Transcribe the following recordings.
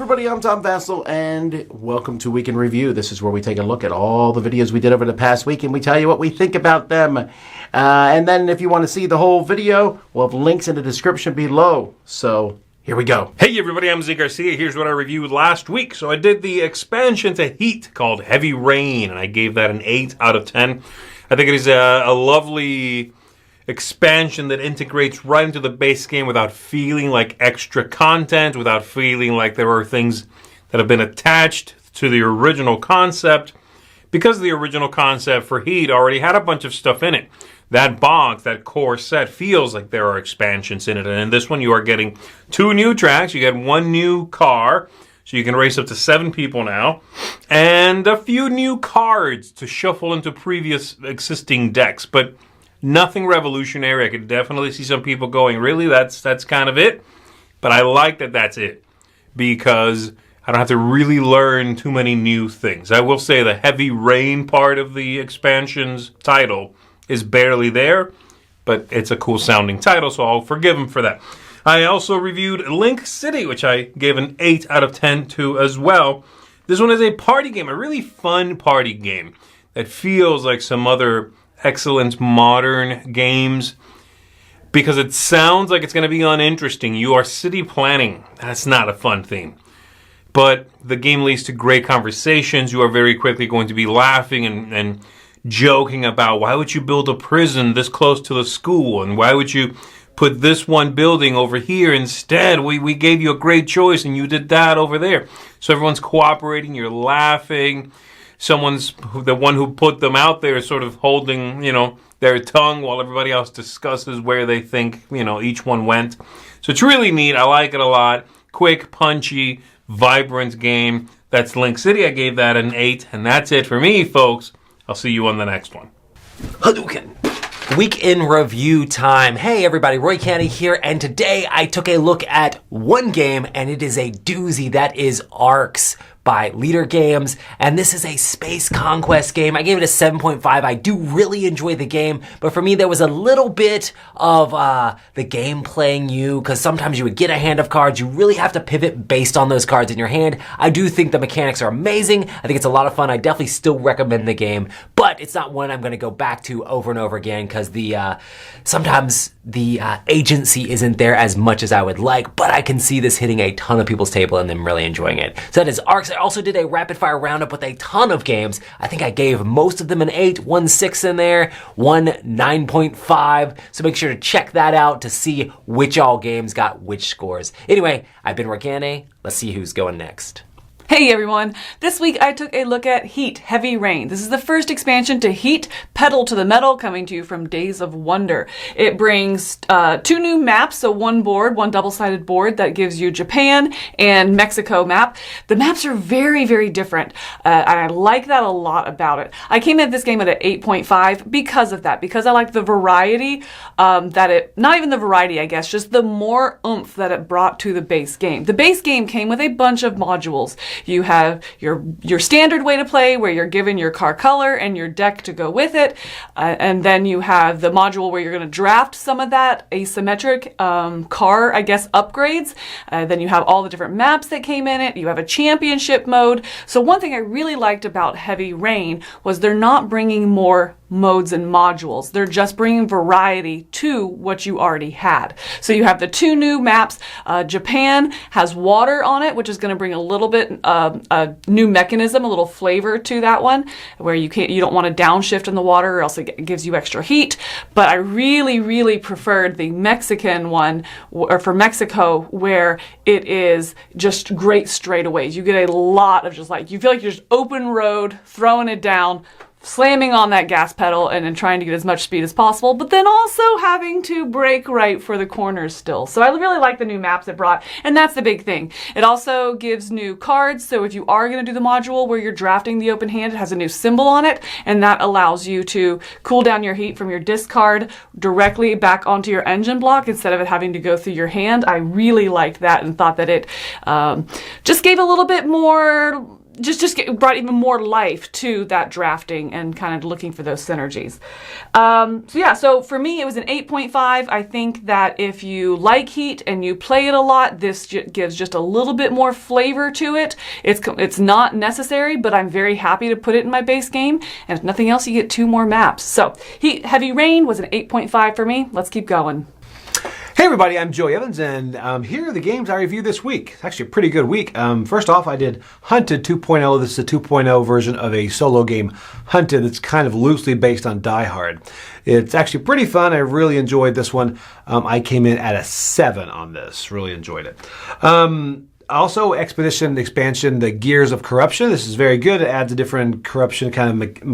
everybody, I'm Vasel, and welcome to Week in Review. This is where we take a look at all the videos we did over the past week, and we tell you what we think about them. And then if you want to see the whole video, we'll have links in the description below. So, here we go. Hey everybody, I'm Z Garcia. Here's what I reviewed last week. So I did the expansion to Heat called Heavy Rain, and I gave that an 8 out of 10. I think it is a lovely expansion that integrates right into the base game without feeling like extra content, without feeling like there are things that have been attached to the original concept, because the original concept for Heat already had a bunch of stuff in it. That box, that core set, feels like there are expansions in it, and in this one you are getting 2 new tracks, you get 1 new car, so you can race up to 7 people now, and a few new cards to shuffle into previous existing decks, but nothing revolutionary. I could definitely see some people going, really, that's kind of it? But I like that that's it, because I don't have to really learn too many new things. I will say the Heavy Rain part of the expansion's title is barely there, but it's a cool sounding title, so I'll forgive him for that. I also reviewed Link City, which I gave an 8 out of 10 to as well. This one is a party game, a really fun party game that feels like some other excellent modern games, because it sounds like it's going to be uninteresting. You are city planning. That's not a fun theme. But the game leads to great conversations. You are very quickly going to be laughing and joking about, why would you build a prison this close to the school? And why would you put this one building over here instead? We gave you a great choice and you did that over there. So everyone's cooperating. You're laughing. The one who put them out there is sort of holding, their tongue while everybody else discusses where they think, each one went. So it's really neat. I like it a lot. Quick, punchy, vibrant game. That's Link City. I gave that an 8. And that's it for me, folks. I'll see you on the next one. Hadouken! Week in review time. Hey everybody, Roy Canny here, and today I took a look at one game, and it is a doozy. That is Arcs by Leader Games, and this is a space conquest game. I gave it a 7.5. I do really enjoy the game, but for me there was a little bit of the game playing you, because sometimes you would get a hand of cards. You really have to pivot based on those cards in your hand. I do think the mechanics are amazing. I think it's a lot of fun. I definitely still recommend the game, but it's not one I'm going to go back to over and over again, because sometimes the agency isn't there as much as I would like, but I can see this hitting a ton of people's table and them really enjoying it. So that is Arcs. I also did a rapid fire roundup with a ton of games. I think I gave most of them an 8, 1 6 in there, 1 9.5. So make sure to check that out to see which all games got which scores. Anyway, I've been Rorgane. Let's see who's going next. Hey everyone! This week I took a look at Heat Heavy Rain. This is the first expansion to Heat, Puddle to the Metal, coming to you from Days of Wonder. It brings 2 new maps, so one double-sided board that gives you Japan and Mexico map. The maps are very, very different, and I like that a lot about it. I came at this game at an 8.5 because of that, because I like the variety not even the variety, I guess, just the more oomph that it brought to the base game. The base game came with a bunch of modules. You have your standard way to play, where you're given your car color and your deck to go with it, and then you have the module where you're going to draft some of that asymmetric car, I guess, upgrades. Then you have all the different maps that came in it. You have a championship mode. So one thing I really liked about Heavy Rain was they're not bringing more modes and modules. They're just bringing variety to what you already had. So you have the 2 new maps. Japan has water on it, which is going to bring a little bit a new mechanism, a little flavor to that one, where you don't want to downshift in the water or else it gives you extra heat. But I really, really preferred the Mexican one, or for Mexico, where it is just great straightaways. You get a lot of just you feel like you're just open road, throwing it down, slamming on that gas pedal and then trying to get as much speed as possible, but then also having to brake right for the corners still. So I really like the new maps it brought, and that's the big thing. It also gives new cards, so if you are going to do the module where you're drafting the open hand, it has a new symbol on it, and that allows you to cool down your heat from your discard directly back onto your engine block instead of it having to go through your hand. I really liked that and thought that it just gave a little bit more brought even more life to that drafting and kind of looking for those synergies. So for me, it was an 8.5. I think that if you like Heat and you play it a lot, this gives just a little bit more flavor to it. It's not necessary, but I'm very happy to put it in my base game. And if nothing else, you get 2 more maps. So Heavy Rain was an 8.5 for me. Let's keep going. Hey everybody, I'm Joey Evans, and here are the games I reviewed this week. It's actually a pretty good week. First off, I did Hunted 2.0. This is a 2.0 version of a solo game, Hunted, that's kind of loosely based on Die Hard. It's actually pretty fun. I really enjoyed this one. I came in at a 7 on this. Really enjoyed it. Also, Expedition expansion, the Gears of Corruption. This is very good. It adds a different corruption kind of like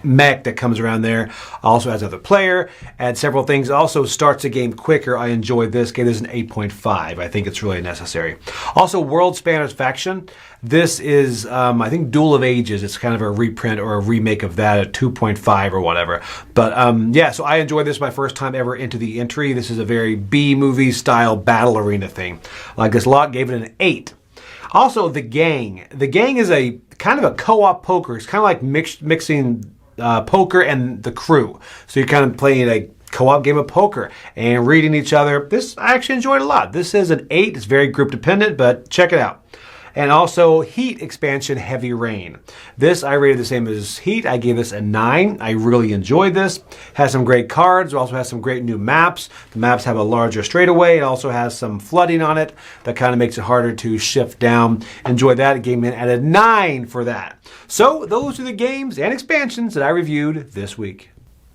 mech that comes around there. Also adds another player, adds several things. Also starts the game quicker. I enjoyed this. Gave this an 8.5. I think it's really necessary. Also, Worldspanner's Faction. This is, I think, Duel of Ages. It's kind of a reprint or a remake of that, a 2.5 or whatever. But yeah, so I enjoyed this my first time ever into the entry. This is a very B-movie style battle arena thing. Like this a lot, gave it an 8. Also, The Gang. The Gang is a kind of a co-op poker. It's kind of like mixing poker and The Crew. So you're kind of playing a co-op game of poker and reading each other. This I actually enjoyed a lot. This is an 8. It's very group dependent, but check it out. And also Heat expansion, Heavy Rain. This I rated the same as Heat. I gave this a 9. I really enjoyed this. Has some great cards. It also has some great new maps. The maps have a larger straightaway. It also has some flooding on it that kind of makes it harder to shift down. Enjoyed that. It gave me at a 9 for that. So those are the games and expansions that I reviewed this week.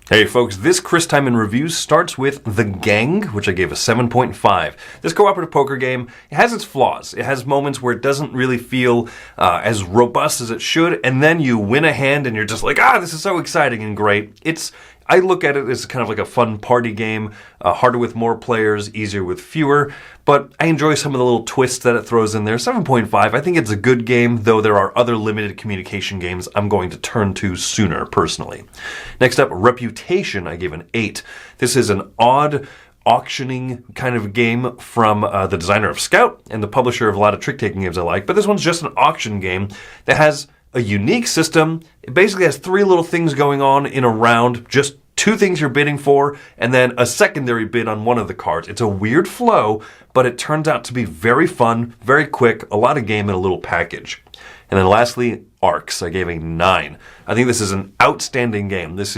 Hey folks, this Chris Time in Reviews starts with The Gang, which I gave a 7.5. This cooperative poker game, it has its flaws. It has moments where it doesn't really feel as robust as it should, and then you win a hand and you're just like, this is so exciting and great. I look at it as kind of like a fun party game, harder with more players, easier with fewer, but I enjoy some of the little twists that it throws in there. 7.5, I think it's a good game, though there are other limited communication games I'm going to turn to sooner, personally. Next up, Reputation, I gave an 8. This is an odd auctioning kind of game from the designer of Scout and the publisher of a lot of trick-taking games I like, but this one's just an auction game that has a unique system. It basically has 3 little things going on in a round, just 2 things you're bidding for, and then a secondary bid on one of the cards. It's a weird flow, but it turns out to be very fun, very quick, a lot of game in a little package. And then lastly, Arcs. I gave a 9. I think this is an outstanding game. This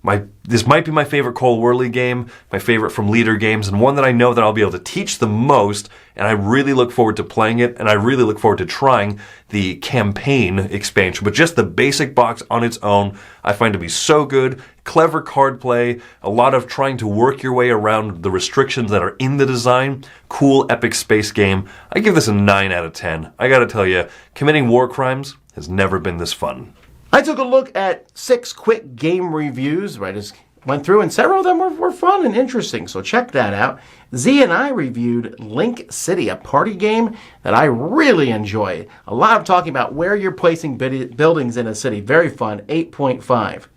might be my favorite Cole Worley game, my favorite from Leader Games, and one that I know that I'll be able to teach the most, and I really look forward to playing it, and I really look forward to trying the campaign expansion. But just the basic box on its own, I find to be so good. Clever card play, a lot of trying to work your way around the restrictions that are in the design. Cool, epic space game. I give this a 9 out of 10. I gotta tell you, committing war crimes has never been this fun. I took a look at 6 quick game reviews. I just went through, and several of them were fun and interesting, so check that out. Z and I reviewed Link City, a party game that I really enjoyed. A lot of talking about where you're placing buildings in a city. Very fun, 8.5.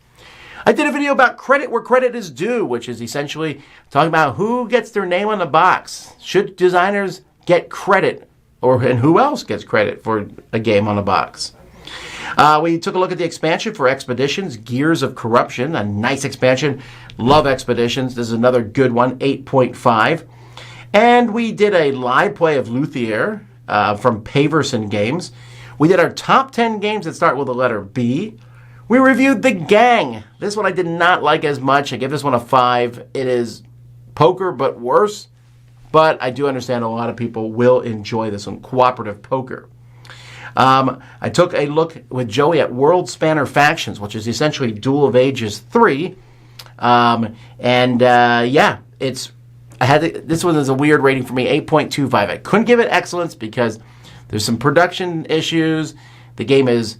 I did a video about credit where credit is due, which is essentially talking about who gets their name on the box. Should designers get credit, and who else gets credit for a game on a box? We took a look at the expansion for Expeditions, Gears of Corruption, a nice expansion. Love Expeditions. This is another good one, 8.5. And we did a live play of Luthier from Paverson Games. We did our top 10 games that start with the letter B. We reviewed The Gang. This one I did not like as much. I give this one a 5. It is poker, but worse. But I do understand a lot of people will enjoy this one, cooperative poker. I took a look with Joey at Worldspanner Factions, which is essentially Duel of Ages 3. This one is a weird rating for me, 8.25. I couldn't give it excellence because there's some production issues. The game is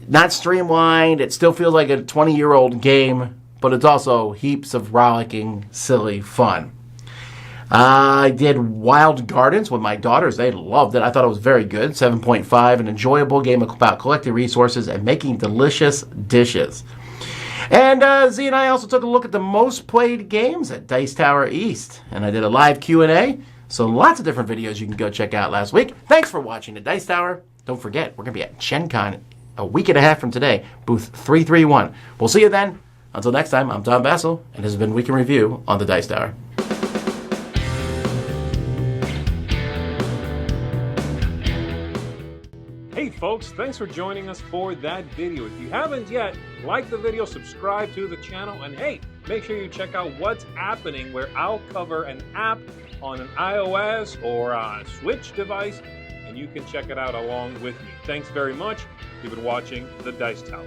not streamlined. It still feels like a 20-year-old game, but it's also heaps of rollicking, silly fun. I did Wild Gardens with my daughters. They loved it. I thought it was very good. 7.5, an enjoyable game about collecting resources and making delicious dishes. And Z and I also took a look at the most played games at Dice Tower East. And I did a live Q&A. So lots of different videos you can go check out last week. Thanks for watching the Dice Tower. Don't forget, we're going to be at Gen Con a week and a half from today, booth 331. We'll see you then. Until next time, I'm Tom Vasel, and this has been Week in Review on the Dice Tower. Hey folks, thanks for joining us for that video. If you haven't yet, like the video, subscribe to the channel, and hey, make sure you check out what's happening, where I'll cover an app on an iOS or a Switch device, and you can check it out along with me. Thanks very much. You've been watching The Dice Tower.